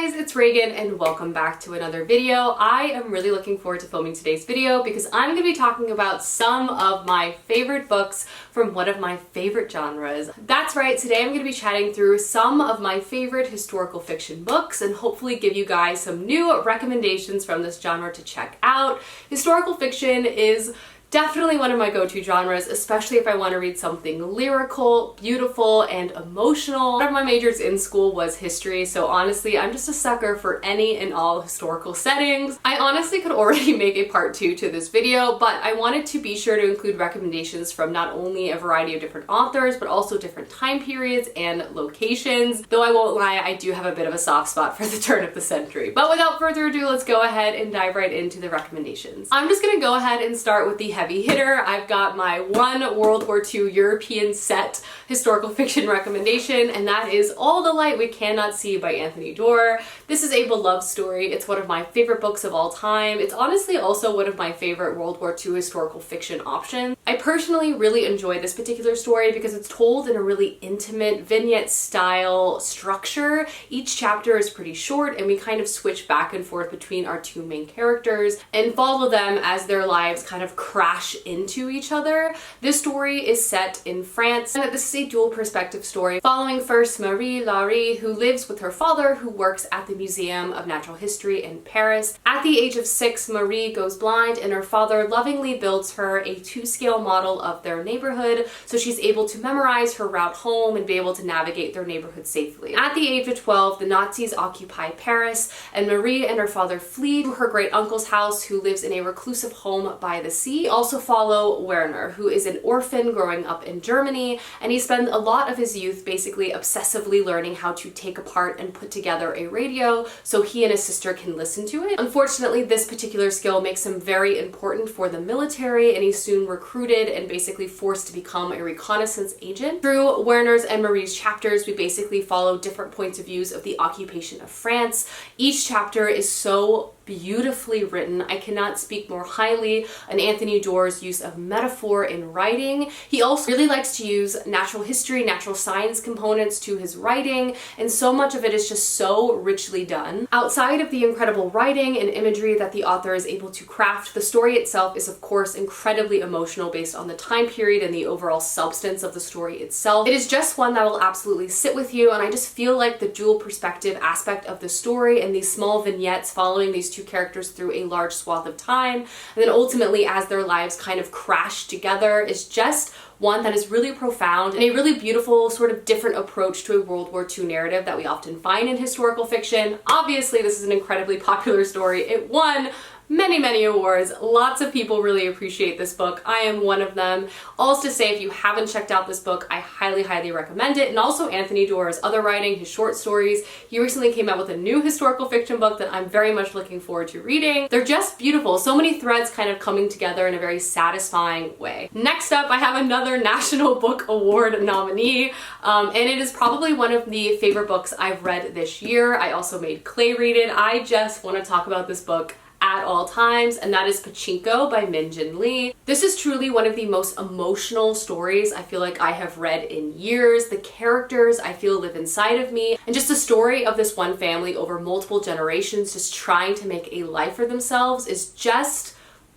guys, it's Reagan and welcome back to another video. I am really looking forward to filming today's video because I'm going to be talking about some of my favorite books from one of my favorite genres. That's right, today I'm going to be chatting through some of my favorite historical fiction books and hopefully give you guys some new recommendations from this genre to check out. Historical fiction is definitely one of my go-to genres, especially if I want to read something lyrical, beautiful, and emotional. One of my majors in school was history, so honestly, I'm just a sucker for any and all historical settings. I honestly could already make a part 2 to this video, but I wanted to be sure to include recommendations from not only a variety of different authors, but also different time periods and locations. Though I won't lie, I do have a bit of a soft spot for the turn of the century. But without further ado, let's go ahead and dive right into the recommendations. I'm just gonna go ahead and start with the heavy hitter. I've got my one World War II European set historical fiction recommendation, and that is All the Light We Cannot See by Anthony Doerr. This is a beloved story. It's one of my favorite books of all time. It's honestly also one of my favorite World War II historical fiction options. I personally really enjoy this particular story because it's told in a really intimate vignette style structure. Each chapter is pretty short and we kind of switch back and forth between our two main characters and follow them as their lives kind of crash into each other. This story is set in France, and this is a dual perspective story following first Marie Laurie, who lives with her father who works at the Museum of Natural History in Paris. At the age of 6, Marie goes blind and her father lovingly builds her a 2-scale model of their neighborhood so she's able to memorize her route home and be able to navigate their neighborhood safely. At the age of 12, the Nazis occupy Paris and Marie and her father flee to her great uncle's house, who lives in a reclusive home by the sea. We also follow Werner, who is an orphan growing up in Germany, and he spends a lot of his youth basically obsessively learning how to take apart and put together a radio so he and his sister can listen to it. Unfortunately, this particular skill makes him very important for the military, and he's soon recruited and basically forced to become a reconnaissance agent. Through Werner's and Marie's chapters, we basically follow different points of views of the occupation of France. Each chapter is so beautifully written. I cannot speak more highly on Anthony Doerr's use of metaphor in writing. He also really likes to use natural history, natural science components to his writing, and so much of it is just so richly done. Outside of the incredible writing and imagery that the author is able to craft, the story itself is of course incredibly emotional based on the time period and the overall substance of the story itself. It is just one that will absolutely sit with you, and I just feel like the dual perspective aspect of the story and these small vignettes following these two characters through a large swath of time, and then ultimately as their lives kind of crash together, is just one that is really profound and a really beautiful sort of different approach to a World War II narrative that we often find in historical fiction. Obviously, this is an incredibly popular story. It won many awards. Lots of people really appreciate this book. I am one of them. All to say, if you haven't checked out this book, I highly recommend it. And also Anthony Doerr's other writing, his short stories. He recently came out with a new historical fiction book that I'm very much looking forward to reading. They're just beautiful. So many threads kind of coming together in a very satisfying way. Next up, I have another National Book Award nominee, and it is probably one of the favorite books I've read this year. I also made Clay read it. I just want to talk about this book at all times, and that is Pachinko by Min Jin Lee. This is truly one of the most emotional stories I feel like I have read in years. The characters I feel live inside of me, and just the story of this one family over multiple generations just trying to make a life for themselves is just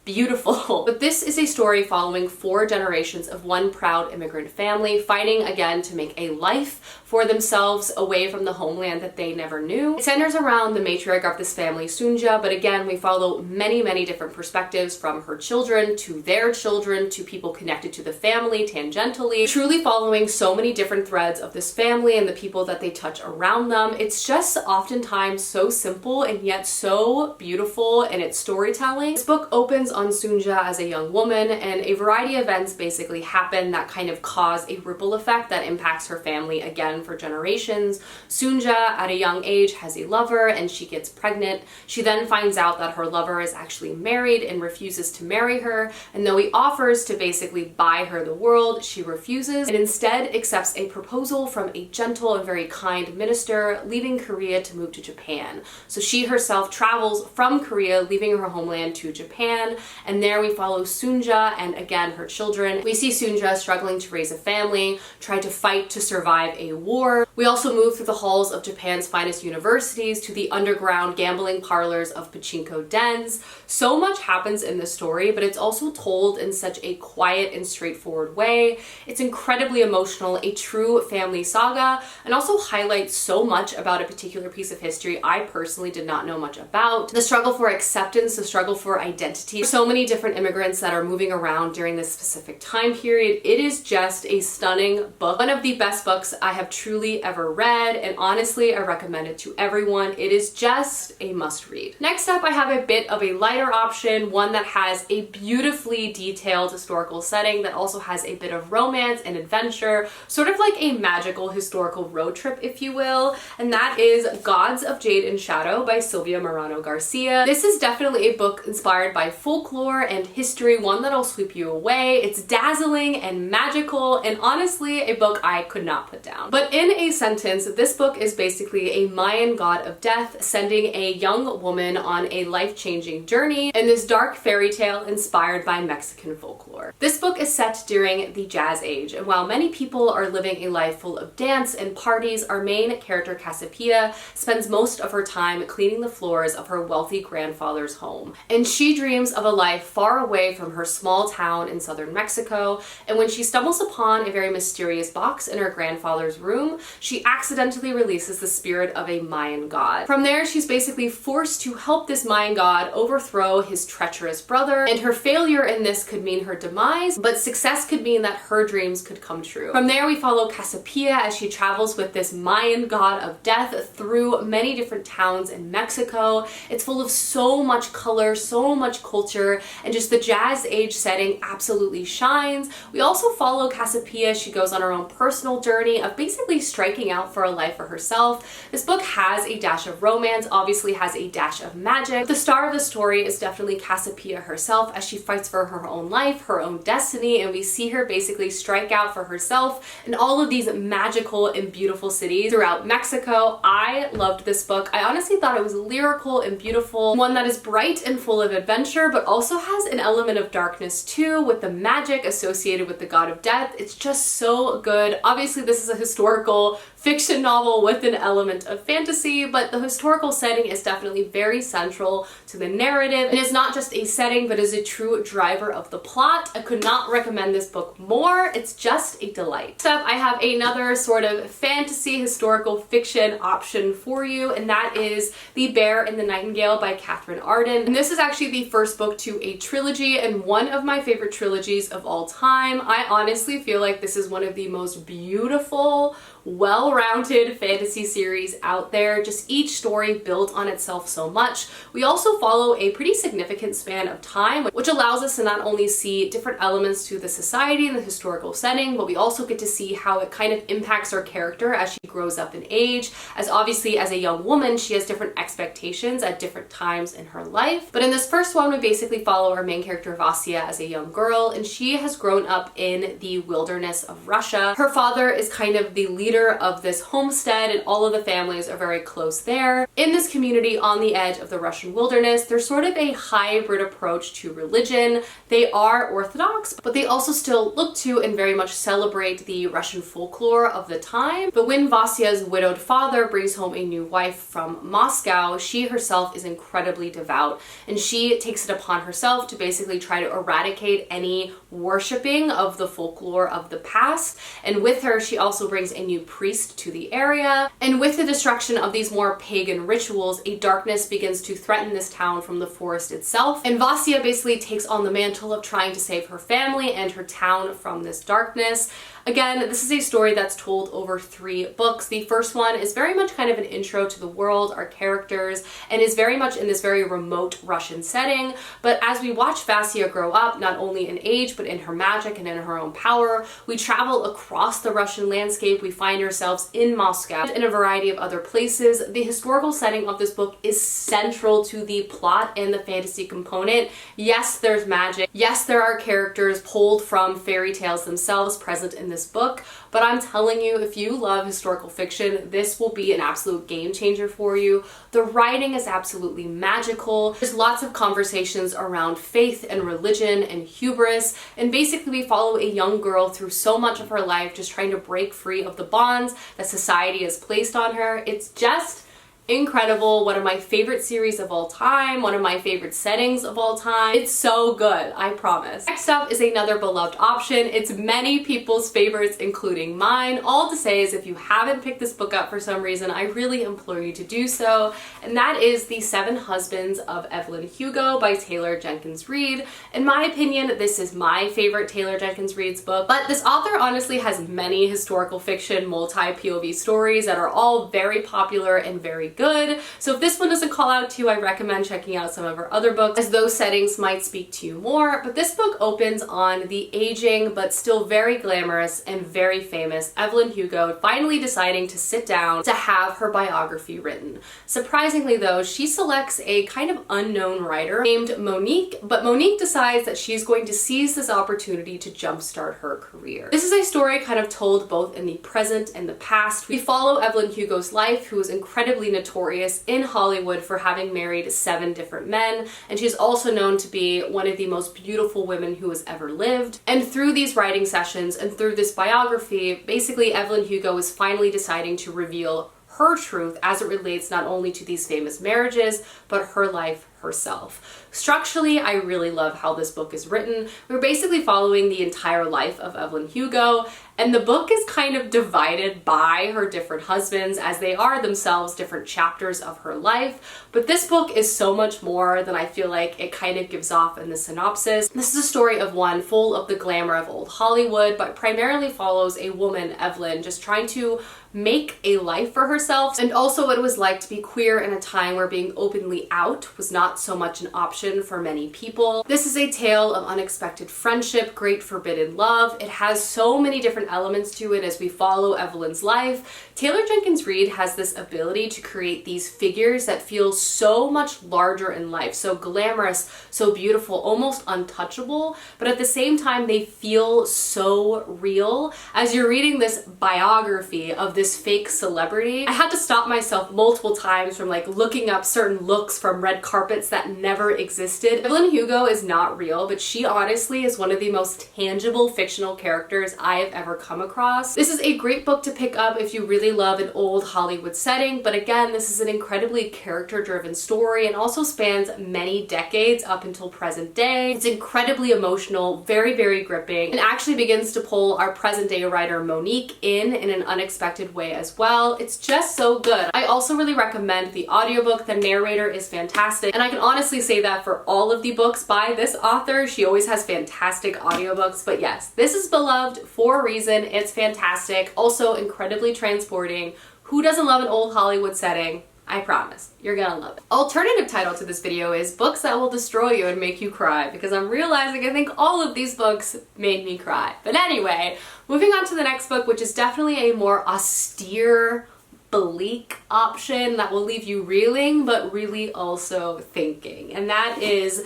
beautiful. But this is a story following 4 generations of one proud immigrant family fighting again to make a life for themselves away from the homeland that they never knew. It centers around the matriarch of this family, Sunja, but again, we follow many different perspectives, from her children to their children to people connected to the family tangentially, truly following so many different threads of this family and the people that they touch around them. It's just oftentimes so simple and yet so beautiful in its storytelling. This book opens on Sunja as a young woman, and a variety of events basically happen that kind of cause a ripple effect that impacts her family again for generations. Sunja, at a young age, has a lover and she gets pregnant. She then finds out that her lover is actually married and refuses to marry her, and though he offers to basically buy her the world, she refuses and instead accepts a proposal from a gentle and very kind minister, leaving Korea to move to Japan. So she herself travels from Korea, leaving her homeland, to Japan, and there we follow Sunja and again her children. We see Sunja struggling to raise a family, try to fight to survive a war. We also move through the halls of Japan's finest universities to the underground gambling parlors of Pachinko dens. So much happens in this story, but it's also told in such a quiet and straightforward way. It's incredibly emotional, a true family saga, and also highlights so much about a particular piece of history I personally did not know much about. The struggle for acceptance, the struggle for identity. So many different immigrants that are moving around during this specific time period. It is just a stunning book. One of the best books I have truly ever read, and honestly, I recommend it to everyone. It is just a must read. Next up, I have a bit of a lighter option, one that has a beautifully detailed historical setting that also has a bit of romance and adventure, sort of like a magical historical road trip, if you will, and that is Gods of Jade and Shadow by Silvia Morano Garcia. This is definitely a book inspired by folklore and history, one that'll sweep you away. It's dazzling and magical, and honestly, a book I could not put down. But in a sentence, this book is basically a Mayan god of death sending a young woman on a life-changing journey in this dark fairy tale inspired by Mexican folklore. This book is set during the Jazz Age, and while many people are living a life full of dance and parties, our main character Cassiopeia spends most of her time cleaning the floors of her wealthy grandfather's home. And she dreams of a life far away from her small town in southern Mexico, and when she stumbles upon a very mysterious box in her grandfather's room, she accidentally releases the spirit of a Mayan god. From there, she's basically forced to help this Mayan god overthrow his treacherous brother, and her failure in this could mean her demise, but success could mean that her dreams could come true. From there, we follow Cassiopeia as she travels with this Mayan god of death through many different towns in Mexico. It's full of so much color, so much culture, and just the Jazz Age setting absolutely shines. We also follow Cassiopeia. She goes on her own personal journey of basically striking out for a life for herself. This book has a dash of romance, obviously has a dash of magic. But the star of the story is definitely Cassiopeia herself as she fights for her own life, her own destiny, and we see her basically strike out for herself in all of these magical and beautiful cities throughout Mexico. I loved this book. I honestly thought it was lyrical and beautiful, one that is bright and full of adventure, but also has an element of darkness too, with the magic associated with the god of death. It's just so good. Obviously, this is a historical fiction novel with an element of fantasy, but the historical setting is definitely very central to the narrative. It is not just a setting, but is a true driver of the plot. I could not recommend this book more. It's just a delight. Next up, I have another sort of fantasy historical fiction option for you, and that is The Bear and the Nightingale by Catherine Arden. And this is actually the first book to a trilogy and one of my favorite trilogies of all time. I honestly feel like this is one of the most beautiful, well-rounded fantasy series out there. Just each story built on itself so much. We also follow a pretty significant span of time, which allows us to not only see different elements to the society and the historical setting, but we also get to see how it kind of impacts our character as she grows up in age. As obviously as a young woman, she has different expectations at different times in her life. But in this first one, we basically follow our main character Vasya as a young girl, and she has grown up in the wilderness of Russia. Her father is kind of the leader of this homestead, and all of the families are very close there. In this community on the edge of the Russian wilderness, there's sort of a hybrid approach to religion. They are Orthodox, but they also still look to and very much celebrate the Russian folklore of the time. But when Vasya's widowed father brings home a new wife from Moscow, she herself is incredibly devout, and she takes it upon herself to basically try to eradicate any worshipping of the folklore of the past. And with her, she also brings a new priest to the area. And with the destruction of these more pagan rituals, a darkness begins to threaten this town from the forest itself. And Vasya basically takes on the mantle of trying to save her family and her town from this darkness. Again, this is a story that's told over 3 books. The first one is very much kind of an intro to the world, our characters, and is very much in this very remote Russian setting. But as we watch Vasya grow up, not only in age, but in her magic and in her own power, we travel across the Russian landscape. We find ourselves in Moscow and in a variety of other places. The historical setting of this book is central to the plot and the fantasy component. Yes, there's magic. Yes, there are characters pulled from fairy tales themselves present in this book, but I'm telling you, if you love historical fiction, this will be an absolute game changer for you. The writing is absolutely magical. There's lots of conversations around faith and religion and hubris, and basically we follow a young girl through so much of her life just trying to break free of the bonds that society has placed on her. It's just incredible. One of my favorite series of all time, one of my favorite settings of all time. It's so good, I promise. Next up is another beloved option. It's many people's favorites, including mine. All to say is if you haven't picked this book up for some reason, I really implore you to do so, and that is The Seven Husbands of Evelyn Hugo by Taylor Jenkins Reid. In my opinion, this is my favorite Taylor Jenkins Reid's book, but this author honestly has many historical fiction multi-POV stories that are all very popular and very good. So if this one doesn't call out to you, I recommend checking out some of her other books, as those settings might speak to you more. But this book opens on the aging but still very glamorous and very famous Evelyn Hugo finally deciding to sit down to have her biography written. Surprisingly though, she selects a kind of unknown writer named Monique, but Monique decides that she's going to seize this opportunity to jumpstart her career. This is a story kind of told both in the present and the past. We follow Evelyn Hugo's life, who is incredibly notorious in Hollywood for having married 7 different men, and she's also known to be one of the most beautiful women who has ever lived. And through these writing sessions and through this biography, basically Evelyn Hugo is finally deciding to reveal her truth as it relates not only to these famous marriages, but her life herself. Structurally, I really love how this book is written. We're basically following the entire life of Evelyn Hugo, and the book is kind of divided by her different husbands, as they are themselves different chapters of her life. But this book is so much more than I feel like it kind of gives off in the synopsis. This is a story of one full of the glamour of old Hollywood, but primarily follows a woman, Evelyn, just trying to make a life for herself, and also what it was like to be queer in a time where being openly out was not so much an option for many people. This is a tale of unexpected friendship, great forbidden love. It has so many different elements to it as we follow Evelyn's life. Taylor Jenkins Reid has this ability to create these figures that feel so much larger in life, so glamorous, so beautiful, almost untouchable, but at the same time they feel so real. As you're reading this biography of this fake celebrity, I had to stop myself multiple times from like looking up certain looks from red carpets that never existed. Evelyn Hugo is not real, but she honestly is one of the most tangible fictional characters I have ever come across. This is a great book to pick up if you really love an old Hollywood setting, but again, this is an incredibly character-driven story and also spans many decades up until present day. It's incredibly emotional, very, very gripping, and actually begins to pull our present-day writer Monique in an unexpected way as well. It's just so good. I also really recommend the audiobook. The narrator is fantastic, and I can honestly say that for all of the books by this author. She always has fantastic audiobooks, but yes, this is beloved for a reason. It's fantastic, also incredibly transporting. Who doesn't love an old Hollywood setting? I promise, you're gonna love it. Alternative title to this video is Books That Will Destroy You and Make You Cry, because I'm realizing I think all of these books made me cry. But anyway, moving on to the next book, which is definitely a more austere, bleak option that will leave you reeling, but really also thinking, and that is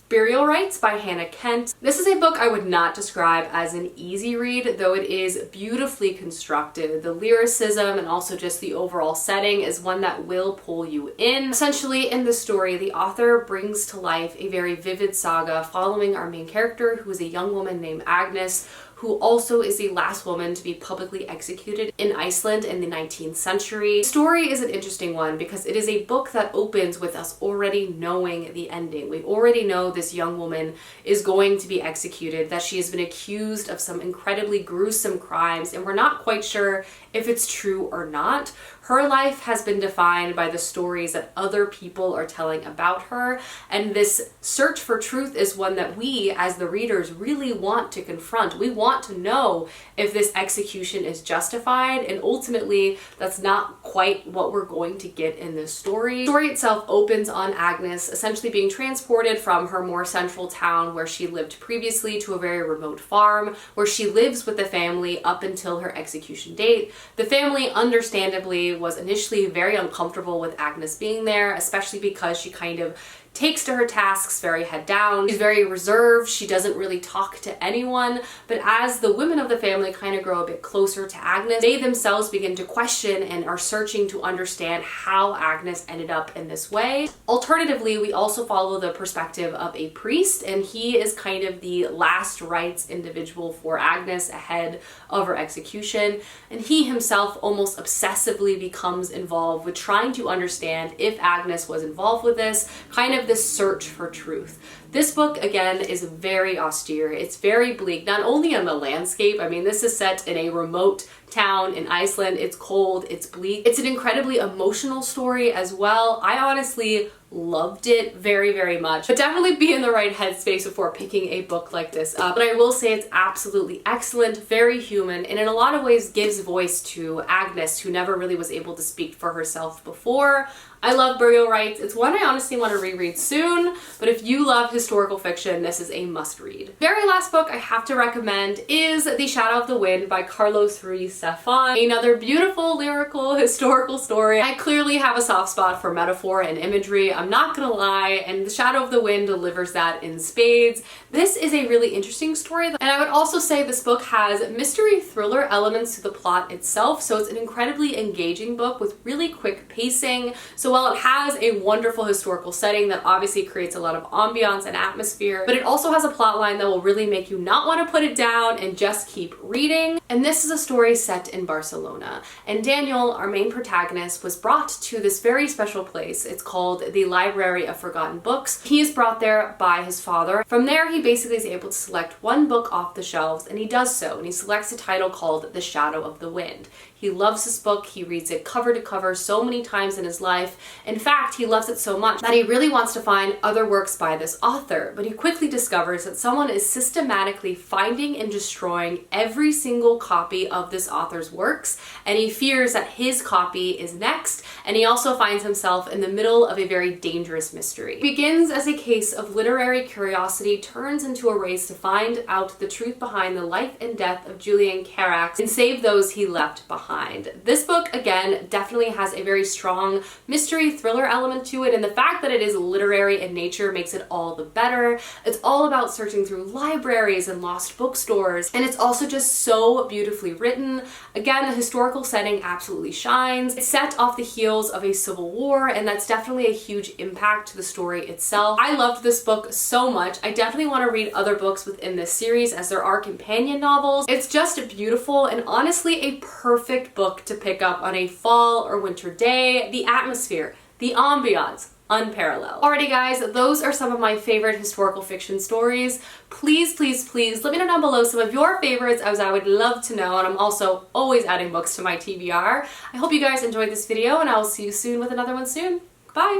Burial Rites by Hannah Kent. This is a book I would not describe as an easy read, though it is beautifully constructed. The lyricism and also just the overall setting is one that will pull you in. Essentially, in the story, the author brings to life a very vivid saga following our main character, who is a young woman named Agnes, who also is the last woman to be publicly executed in Iceland in the 19th century. The story is an interesting one because it is a book that opens with us already knowing the ending. We already know this young woman is going to be executed, that she has been accused of some incredibly gruesome crimes, and we're not quite sure if it's true or not. Her life has been defined by the stories that other people are telling about her, and this search for truth is one that we, as the readers, really want to confront. We want to know if this execution is justified, and ultimately, that's not quite what we're going to get in this story. The story itself opens on Agnes essentially being transported from her more central town where she lived previously to a very remote farm, where she lives with the family up until her execution date. The family, understandably, was initially very uncomfortable with Agnes being there, especially because she kind of takes to her tasks very head down. She's very reserved. She doesn't really talk to anyone. But as the women of the family kind of grow a bit closer to Agnes, they themselves begin to question and are searching to understand how Agnes ended up in this way. Alternatively, we also follow the perspective of a priest, and he is kind of the last rites individual for Agnes ahead of her execution. And he himself almost obsessively becomes involved with trying to understand if Agnes was involved with this, kind of this search for truth. This book, again, is very austere. It's very bleak, not only on the landscape. I mean, this is set in a remote town in Iceland. It's cold, it's bleak. It's an incredibly emotional story as well. I honestly loved it very, very much, but definitely be in the right headspace before picking a book like this up. But I will say it's absolutely excellent, very human, and in a lot of ways gives voice to Agnes, who never really was able to speak for herself before. I love Burial Rites. It's one I honestly want to reread soon, but if you love historical fiction, this is a must-read. Very last book I have to recommend is The Shadow of the Wind by Carlos Ruiz Zafón. Another beautiful, lyrical, historical story. I clearly have a soft spot for metaphor and imagery, I'm not gonna lie, and The Shadow of the Wind delivers that in spades. This is a really interesting story, and I would also say this book has mystery thriller elements to the plot itself, so it's an incredibly engaging book with really quick pacing. So while it has a wonderful historical setting that obviously creates a lot of ambiance and atmosphere, but it also has a plot line that will really make you not want to put it down and just keep reading. And this is a story set in Barcelona. And Daniel, our main protagonist, was brought to this very special place. It's called the Library of Forgotten Books. He is brought there by his father. From there, he basically is able to select one book off the shelves, and he does so, and he selects a title called The Shadow of the Wind. He loves this book. He reads it cover to cover so many times in his life. In fact, he loves it so much that he really wants to find other works by this author, but he quickly discovers that someone is systematically finding and destroying every single copy of this author's works, and he fears that his copy is next, and he also finds himself in the middle of a very dangerous mystery. It begins as a case of literary curiosity, turns into a race to find out the truth behind the life and death of Julian Carax and save those he left behind. This book, again, definitely has a very strong mystery thriller element to it, and the fact that it is literary in nature makes it all the better. It's all about searching through libraries and lost bookstores, and it's also just so beautifully written. Again, the historical setting absolutely shines. It's set off the heels of a civil war, and that's definitely a huge impact to the story itself. I loved this book so much. I definitely want to read other books within this series, as there are companion novels. It's just beautiful and honestly a perfect book to pick up on a fall or winter day. The atmosphere, the ambiance, unparalleled. Alrighty guys, those are some of my favorite historical fiction stories. Please, please, please let me know down below some of your favorites, as I would love to know, and I'm also always adding books to my TBR. I hope you guys enjoyed this video, and I will see you soon with another one soon. Bye!